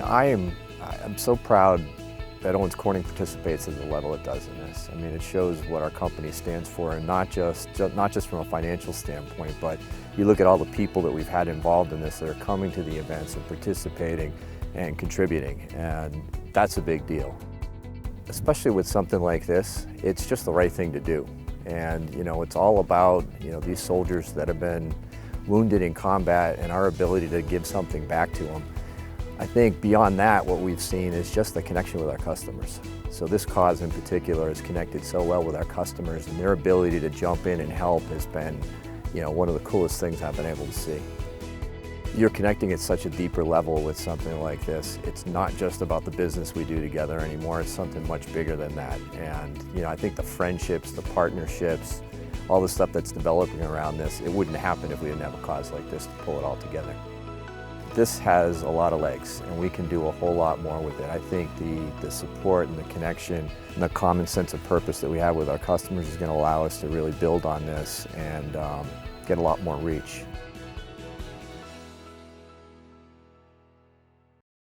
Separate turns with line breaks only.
I'm so proud that Owens Corning participates at the level it does in this. I mean, it shows what our company stands for, and not just from a financial standpoint, but you look at all the people that we've had involved in this that are coming to the events and participating and contributing, and that's a big deal. Especially with something like this, it's just the right thing to do. And it's all about these soldiers that have been wounded in combat and our ability to give something back to them. I think beyond that, what we've seen is just the connection with our customers. So this cause in particular has connected so well with our customers, and their ability to jump in and help has been one of the coolest things I've been able to see. You're connecting at such a deeper level with something like this. It's not just about the business we do together anymore, it's something much bigger than that. And I think the friendships, the partnerships, all the stuff that's developing around this, it wouldn't happen if we didn't have a cause like this to pull it all together. This has a lot of legs, and we can do a whole lot more with it. I think the support and the connection and the common sense of purpose that we have with our customers is going to allow us to really build on this and get a lot more reach.